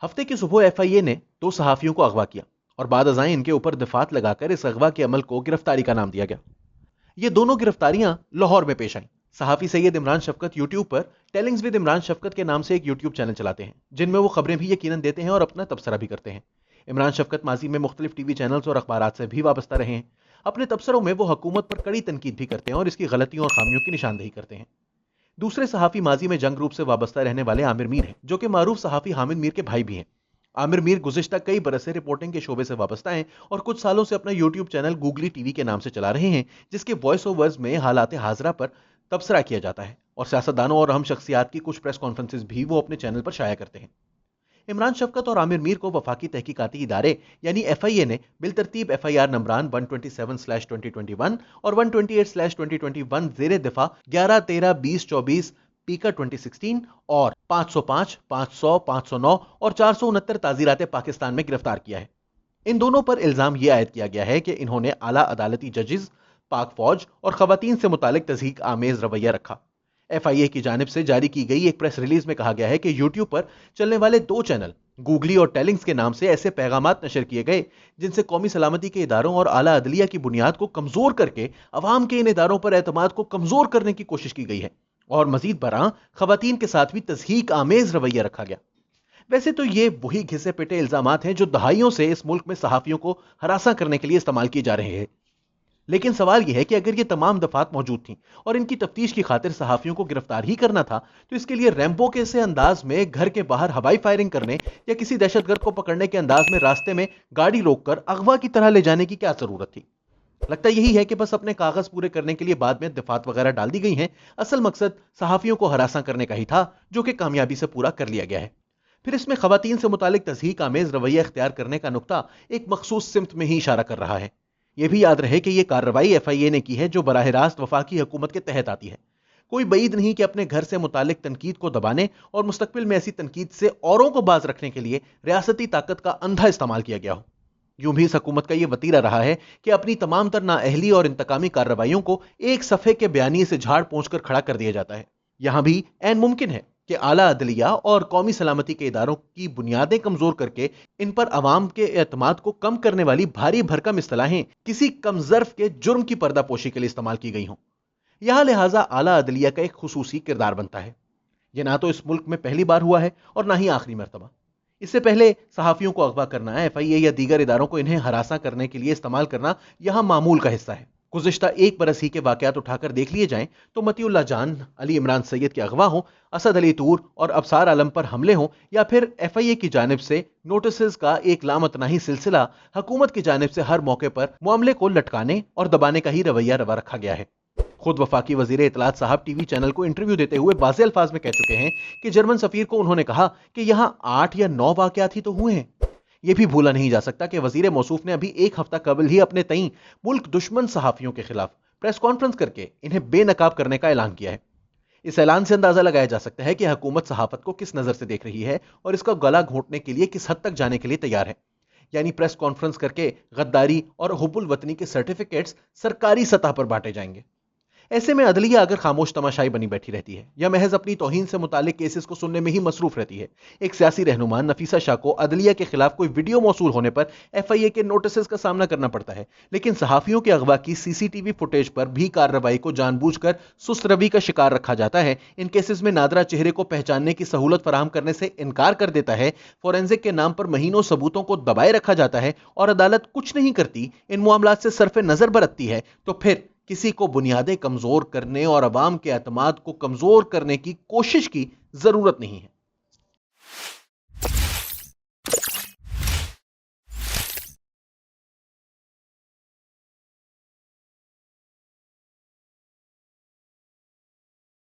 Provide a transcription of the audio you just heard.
हफ्ते की सुबह एफआईए ने 2 सहाफियों को अगवा किया और बाद अज़ां इनके ऊपर दफात लगाकर इस अगवा के अमल को गिरफ्तारी का नाम दिया गया। ये दोनों गिरफ्तारियां लाहौर में पेश आईं। सहाफी सैयद इमरान शफकत यूट्यूब पर टेलिंग्स विद इमरान शफकत के नाम से एक यूट्यूब चैनल चलाते हैं, जिनमें वो खबरें भी यकीनन देते हैं और अपना तबसरा भी करते हैं। इमरान शफकत माजी में मुख्तलिफ टीवी चैनल्स और अखबारात से भी वाबस्ता रहे हैं। अपने तबसरों में वो हुकूमत पर कड़ी तनकीद भी करते हैं और इसकी गलतियों और खामियों की निशानदेही करते हैं। दूसरे सहाफी माजी में जंग ग्रुप से वाबस्ता रहने वाले आमिर मीर हैं, जो कि मारूफ सहाफी हामिद मीर के भाई भी हैं। आमिर मीर गुज़िश्ता कई बरस से रिपोर्टिंग के शोबे से वाबस्ता हैं और कुछ सालों से अपना यूट्यूब चैनल गूगली टीवी के नाम से चला रहे हैं, जिसके वॉइस ओवर्स में हालात हाजरा पर तबसरा किया जाता है और सियासतदानों और अहम शख्सियात की कुछ प्रेस कॉन्फ्रेंसेस भी वो अपने चैनल पर शाया करते हैं। इमरान शफकत और आमिर मीर को वफाकी तहकीकाती इदारे यानी एफआईए ने बिलतरतीब एफआईआर नंबरान 127/2021 और 128/2021 जेर दिफा 11, 13, 20, 24 पीका 2016 और 505, 500, 509 और 469 ताजीरात पाकिस्तान में गिरफ्तार किया है। इन दोनों पर इल्जाम यह आयद किया गया है कि इन्होंने आला अदालती जजेस, पाक फौज और खवातीन से मुतालिक तज़हीक आमेज रवैया रखा। एफआईए की जानिब से जारी की गई एक प्रेस रिलीज में कहा गया है कि यूट्यूब पर चलने वाले 2 चैनल गूगली और टेलिंग्स के नाम से ऐसे पैगामात नशर किए गए जिनसे कौमी सलामती के इदारों और आला अदलिया की बुनियाद को कमजोर करके अवाम के इन इदारों पर एतमाद को कमजोर करने की कोशिश की गई है और मजीद बरां खवातीन के साथ भी तज़हीक आमेज रवैया रखा गया। वैसे तो ये वही घिसे पिटे इल्जामात हैं जो दहाइयों से इस मुल्क में सहाफियों को हरासा करने के लिए इस्तेमाल किए जा रहे हैं। लेकिन सवाल यह है कि अगर ये तमाम दफात मौजूद थीं और इनकी तफ्तीश की खातिर सहाफियों को गिरफ्तार ही करना था, तो इसके लिए रैम्बो के से अंदाज में घर के बाहर हवाई फायरिंग करने या किसी दहशतगर्द को पकड़ने के अंदाज में रास्ते में गाड़ी रोककर अगवा की तरह ले जाने की क्या जरूरत थी। लगता यही है कि बस अपने कागज पूरे करने के लिए बाद में दफात वगैरह डाल दी गई हैं। असल मकसद सहाफियों को हरासा करने का ही था, जो कि कामयाबी से पूरा कर लिया गया है। फिर इसमें खवातीन से मुतालिक तज़हीक आमेज रवैया इख्तियार करने का नुक्ता एक मखसूस सिमत में ही इशारा कर रहा है। यह भी याद रहे कि यह कार्रवाई एफआईए ने की है जो बराह रास्त वफाकी हुकूमत के तहत आती है। कोई बईद नहीं कि अपने घर से मुतालिक तनकीद को दबाने और मुस्तकबिल में ऐसी तनकीद से औरों को बाज रखने के लिए रियासती ताकत का अंधा इस्तेमाल किया गया हो। यूं भी इस हुकूमत का यह वतीरा रहा है कि अपनी तमाम तर नाअहली और इंतकामी कार्रवाइयों को एक सफ़े के बयानी से झाड़ पोंछ कर खड़ा कर दिया जाता है। यहां भी ऐन मुमकिन है कि आला अदलिया और कौमी सलामती के इदारों की बुनियादें कमजोर करके इन पर अवाम के एतमाद को कम करने वाली भारी भरकम इस्तिलाहें किसी कमजर्फ के जुर्म की पर्दापोशी के लिए इस्तेमाल की गई हों। यहां लिहाजा आला अदलिया का एक खुसूसी किरदार बनता है। यह ना तो इस मुल्क में पहली बार हुआ है और ना ही आखिरी मरतबा। इससे पहले सहाफियों को अगवा करना, एफआईए या दीगर इदारों को इन्हें हरासा करने के लिए इस्तेमाल करना यहां मामूल का हिस्सा है। गुज़िश्ता एक बरस ही के वाकयात उठाकर देख लिए जाएं तो मतीउल्लाह जान, अली इमरान सैयद के अगवा हों, असद अली तूर और अबसार आलम पर हमले हों, या फिर एफआईए की जानिब से नोटिस का एक लामतनाही सिलसिला हुकूमत की जानिब से हर मौके पर मामले को लटकाने और दबाने का ही रवैया रवा रखा गया है। खुद वफाकी वजीर इतलात साहब टीवी चैनल को इंटरव्यू देते हुए वाज़े अल्फाज में कह चुके हैं कि जर्मन सफीर को उन्होंने कहा कि यहां 8 या 9 वाकयात ही तो हुए हैं। यह भी भूला नहीं जा सकता कि वजीर मौसूफ ने अभी एक हफ्ता कबल ही अपने तईं मुल्क दुश्मन सहाफियों के खिलाफ प्रेस कॉन्फ्रेंस करके इन्हें बेनकाब करने का ऐलान किया है। इस ऐलान से अंदाजा लगाया जा सकता है कि हुकूमत सहाफत को किस नजर से देख रही है और इसका गला घोंटने के लिए किस हद तक जाने के लिए तैयार है। यानी प्रेस कॉन्फ्रेंस करके गद्दारी और हुब्बुल वतनी के सर्टिफिकेट्स सरकारी सतह पर बांटे जाएंगे। ऐसे में अदलिया अगर खामोश तमाशाई बनी बैठी रहती है या महज अपनी तौहीन से मुतालिक केसेस को सुनने में ही मसरूफ रहती है। एक सियासी रहनुमा नफीसा शाह को अदलिया के खिलाफ कोई वीडियो मौसूल होने पर एफआईए के नोटिस का सामना करना पड़ता है, लेकिन सहाफियों के अगवा की सीसीटीवी फुटेज पर भी कार्रवाई को जानबूझकर सुस्त रवि का शिकार रखा जाता है। इन केसेस में नादरा चेहरे को पहचानने की सहूलत फराहम करने से इनकार कर देता है, फोरेंसिक के नाम पर महीनों सबूतों को दबाए रखा जाता है और अदालत कुछ नहीं करती, इन मामलात से सरफे नजर बरतती है, तो फिर किसी को बुनियादें कमजोर करने और अवाम के एतमाद को कमजोर करने की कोशिश की जरूरत नहीं है।